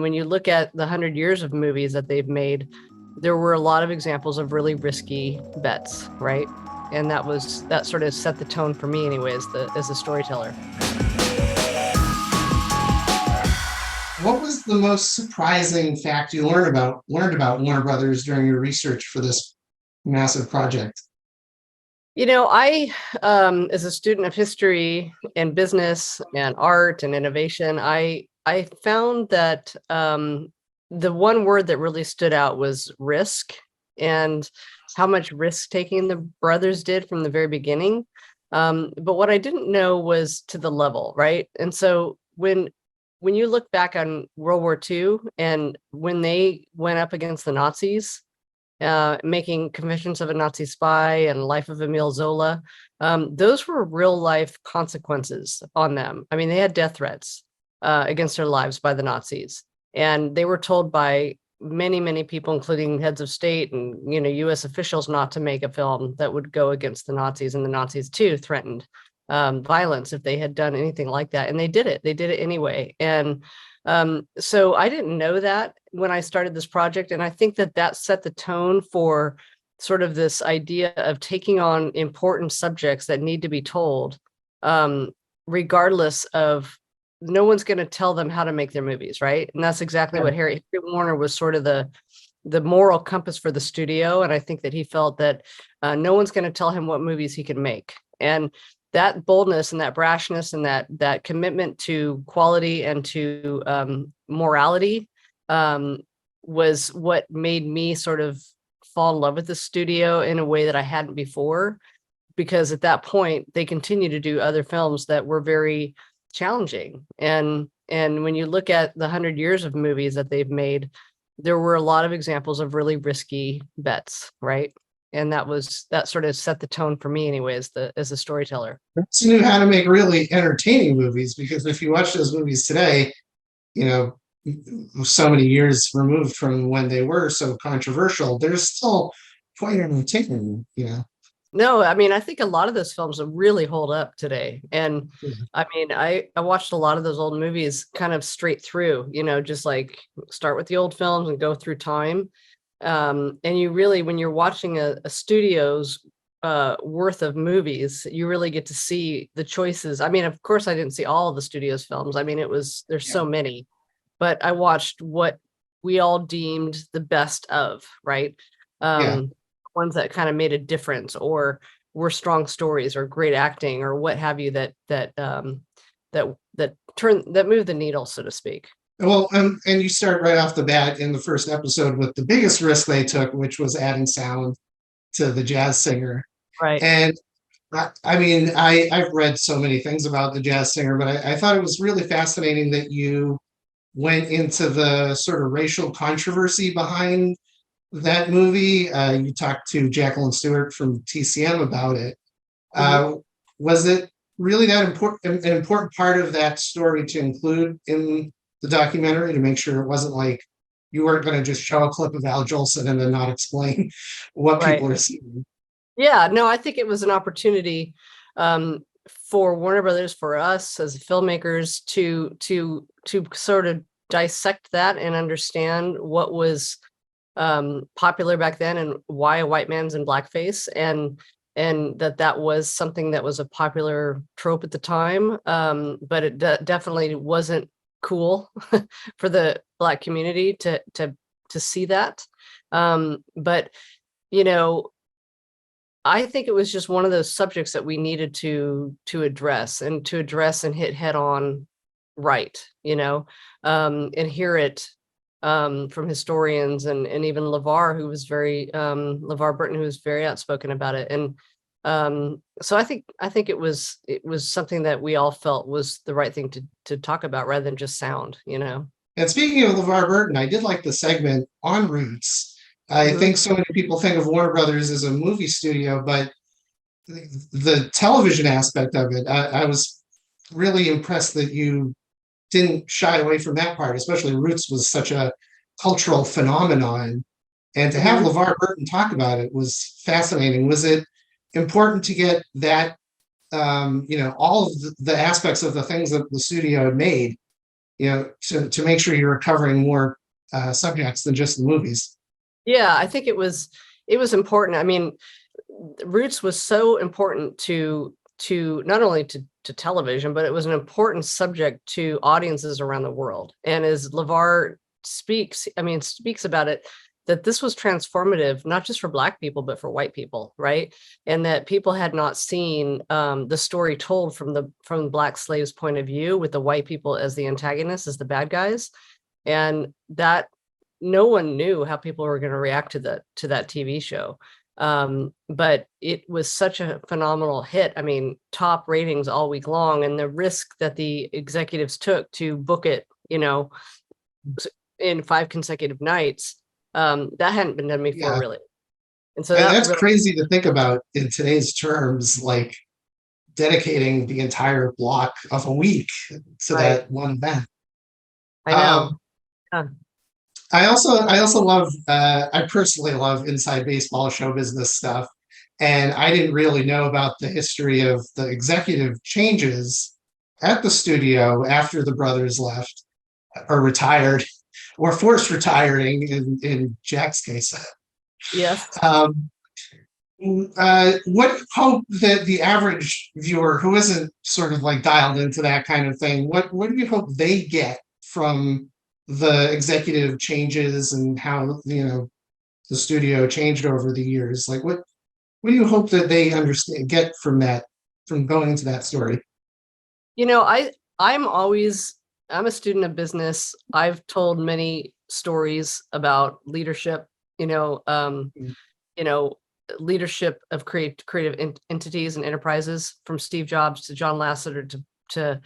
When you look at the 100 years of movies that they've made, there were a lot of examples of really risky bets, right? And that sort of set the tone for me anyway, as a storyteller. What was the most surprising fact you learned about Warner Brothers during your research for this massive project? As a student of history and business and art and innovation, I found that the one word that really stood out was risk, and how much risk taking the brothers did from the very beginning. But what I didn't know was to the level, right? And so when you look back on World War II and when they went up against the Nazis, making Confessions of a Nazi Spy and Life of Emile Zola, those were real life consequences on them. I mean, they had death threats against their lives by the Nazis, and they were told by many, many people, including heads of state and U.S. officials, not to make a film that would go against the Nazis, and the Nazis too threatened violence if they had done anything like that, and they did it. They did it anyway, and so I didn't know that when I started this project, and I think that set the tone for sort of this idea of taking on important subjects that need to be told, regardless of, no one's going to tell them how to make their movies, right? And that's exactly what Harry Warner was, sort of the moral compass for the studio, and I think that he felt that no one's going to tell him what movies he can make, and that boldness and that brashness and that commitment to quality and to morality was what made me sort of fall in love with the studio in a way that I hadn't before, because at that point they continued to do other films that were very challenging. And when you look at the 100 years of movies that they've made, there were a lot of examples of really risky bets, right? And that sort of set the tone for me anyway, as a storyteller. So you knew how to make really entertaining movies, because if you watch those movies today, so many years removed from when they were so controversial, they're still quite entertaining. No, I mean, I think a lot of those films really hold up today. And I mean, I watched a lot of those old movies kind of straight through, just like start with the old films and go through time. And you really, when you're watching a studio's worth of movies, you really get to see the choices. I mean, of course, I didn't see all of the studio's films. I mean, there's so many, but I watched what we all deemed the best of, right? Ones that kind of made a difference, or were strong stories, or great acting, or what have you, that moved the needle, so to speak. Well, and you start right off the bat in the first episode with the biggest risk they took, which was adding sound to the jazz singer. Right. And I mean, I've read so many things about the jazz singer, but I thought it was really fascinating that you went into the sort of racial controversy behind that movie. You talked to Jacqueline Stewart from TCM about it. Was it really that an important part of that story to include in the documentary, to make sure it wasn't like you weren't going to just show a clip of Al Jolson and then not explain what people are seeing? Yeah, no, I think it was an opportunity for Warner Brothers, for us as filmmakers, to sort of dissect that and understand what was popular back then, and why a white man's in blackface, and that was something that was a popular trope at the time, but it definitely wasn't cool for the Black community to see that. But I think it was just one of those subjects that we needed to address and hit head on, right? And hear it from historians, and even LeVar Burton, who was very outspoken about it. And so I think it was something that we all felt was the right thing to talk about, rather than just sound. And speaking of LeVar Burton, I did like the segment on Roots. I think so many people think of Warner Brothers as a movie studio, but the television aspect of it, I was really impressed that you didn't shy away from that part. Especially Roots was such a cultural phenomenon, and to have LeVar Burton talk about it was fascinating. Was it important to get that, all of the aspects of the things that the studio had made to make sure you're covering more subjects than just the movies. Yeah, I think it was important. I mean, Roots was so important to not only to television, but it was an important subject to audiences around the world. And as LeVar speaks about it, that this was transformative, not just for Black people, but for white people, right? And that people had not seen the story told from Black slaves' point of view, with the white people as the antagonists, as the bad guys. And that no one knew how people were going to react to that TV show. But it was such a phenomenal hit. I mean, top ratings all week long, and the risk that the executives took to book it, in 5 consecutive nights, that hadn't been done before, Yeah. really. And so That's crazy to think about in today's terms, like dedicating the entire block of a week to that one event. I know. I also love, I personally love inside baseball show business stuff. And I didn't really know about the history of the executive changes at the studio after the brothers left or retired or forced retiring in Jack's case. Yes. What hope that the average viewer who isn't sort of like dialed into that kind of thing, what do you hope they get from the executive changes and how the studio changed over the years? Like what do you hope that they get from that, from going into that story? I'm a student of business. I've told many stories about leadership, leadership of creative entities and enterprises, from Steve Jobs to John Lasseter to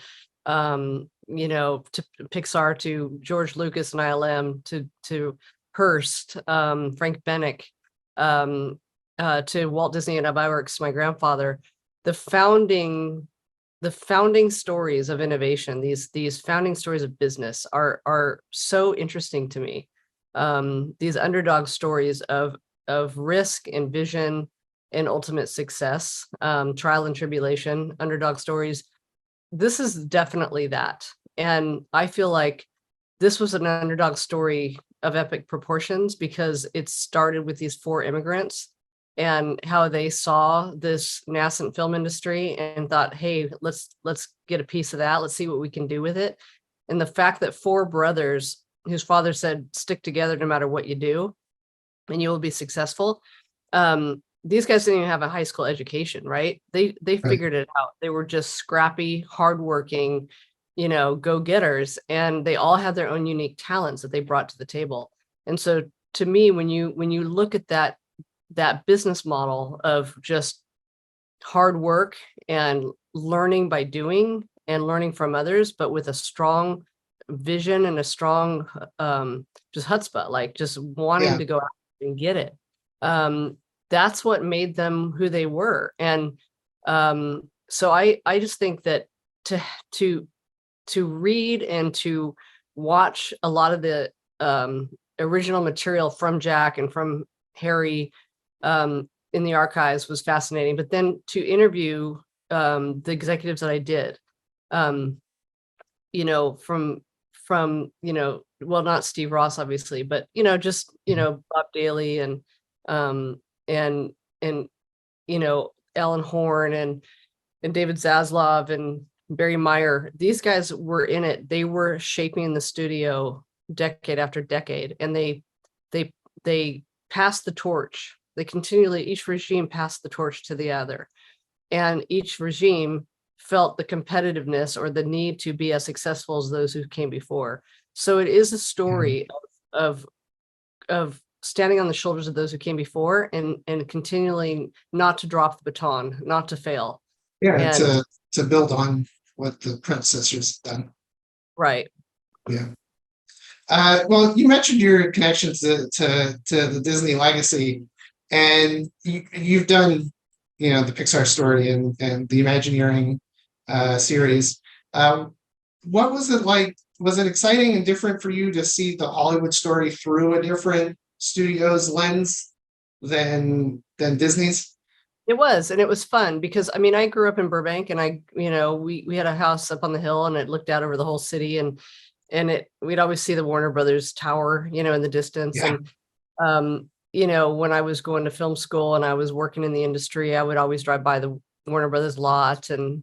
Pixar, to George Lucas and ILM, to Hearst, Frank Bennick, to Walt Disney and Ub Iwerks, my grandfather. The founding stories of innovation, these founding stories of business are so interesting to me. These underdog stories of risk and vision and ultimate success, trial and tribulation, underdog stories. This is definitely that. And I feel like this was an underdog story of epic proportions, because it started with these 4 immigrants and how they saw this nascent film industry and thought, hey, let's get a piece of that. Let's see what we can do with it. And the fact that 4 brothers whose father said, stick together no matter what you do, and you will be successful. These guys didn't even have a high school education, right? They figured it out. They were just scrappy, hardworking, go-getters, and they all had their own unique talents that they brought to the table. And so to me, when you look at that business model of just hard work and learning by doing and learning from others, but with a strong vision and a strong just chutzpah, like just wanting to go out and get it. That's what made them who they were. And so I just think that to read and to watch a lot of the original material from Jack and from Harry in the archives was fascinating. But then to interview the executives that I did, well, not Steve Ross, obviously, but just Bob Daly and Ellen Horn and David Zaslav and Barry Meyer. These guys were in it. They were shaping the studio decade after decade, and they passed the torch. They continually, each regime passed the torch to the other, and each regime felt the competitiveness or the need to be as successful as those who came before. So it is a story of standing on the shoulders of those who came before and continually not to drop the baton, not to fail. Yeah, and to build on what the predecessors done. Right. Yeah. Well, you mentioned your connections to the Disney legacy, and you've done, the Pixar story and the Imagineering series. What was it like? Was it exciting and different for you to see the Hollywood story through a different studio's lens than Disney's? It was, and it was fun because I grew up in Burbank, and we had a house up on the hill, and it looked out over the whole city, and we'd always see the Warner Brothers tower, in the distance. Yeah. And, when I was going to film school and I was working in the industry, I would always drive by the Warner Brothers lot and,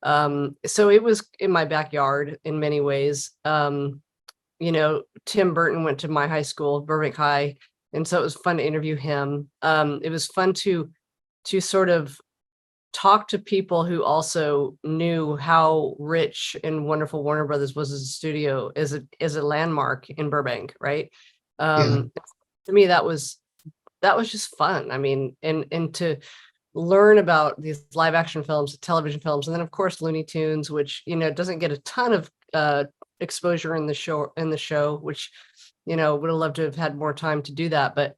so it was in my backyard in many ways. Tim Burton went to my high school, Burbank High. And so it was fun to interview him. It was fun to sort of talk to people who also knew how rich and wonderful Warner Brothers was as a studio, as a landmark in Burbank, right? To me, that was just fun. I mean, and to learn about these live action films, television films, and then of course Looney Tunes, which doesn't get a ton of exposure in the show, which would have loved to have had more time to do that. But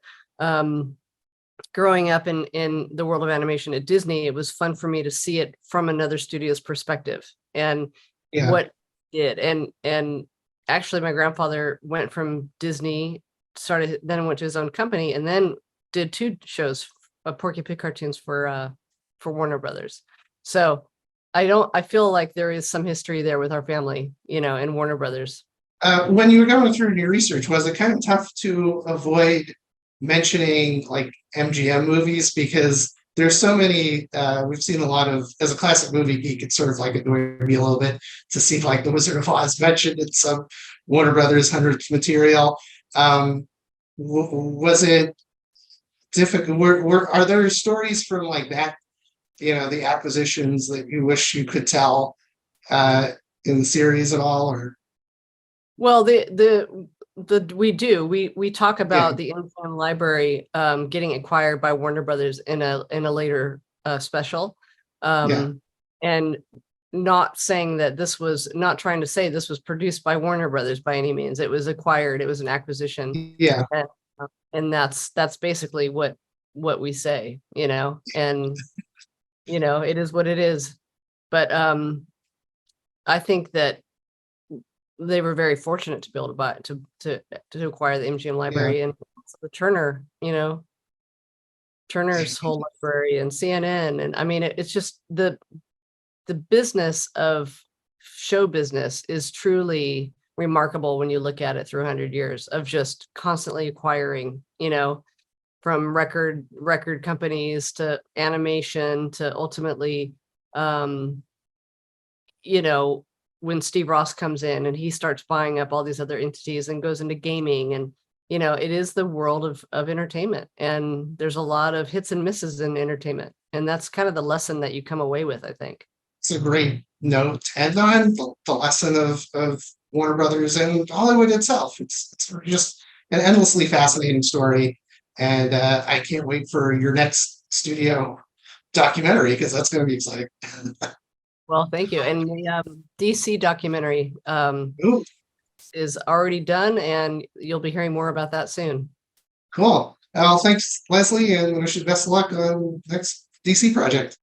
growing up in the world of animation at Disney, it was fun for me to see it from another studio's perspective and what it did. And actually my grandfather went from Disney, then went to his own company, and then did 2 shows of Porky Pig cartoons for Warner Brothers. So I feel like there is some history there with our family, in Warner Brothers. When you were going through your research, was it kind of tough to avoid mentioning like MGM movies? Because there's so many, we've seen a lot of, as a classic movie geek, it's sort of like annoying me a little bit to see like The Wizard of Oz mentioned in some Warner Brothers 100th material. Was it difficult? Are there stories from like that, the acquisitions that you wish you could tell in the series at all? Or well, we talk about the MGM library getting acquired by Warner Brothers in a later special, and not saying that not trying to say this was produced by Warner Brothers by any means. It was acquired. It was an acquisition. And that's basically what we say, and it is what it is. But I think that they were very fortunate to be able to buy to acquire the MGM library, and the Turner's whole library and CNN. And I mean, it's just the business of show business is truly remarkable when you look at it through 100 years of just constantly acquiring, from record companies to animation to ultimately, when Steve Ross comes in and he starts buying up all these other entities and goes into gaming, and it is the world of entertainment, and there's a lot of hits and misses in entertainment, and that's kind of the lesson that you come away with, I think. It's a great note to end on, the lesson of Warner Brothers and Hollywood itself. It's just an endlessly fascinating story, and I can't wait for your next studio documentary, because that's going to be exciting. Well, thank you. And the DC documentary is already done, and you'll be hearing more about that soon. Cool. Well, thanks, Leslie, and wish you the best of luck on the next DC project.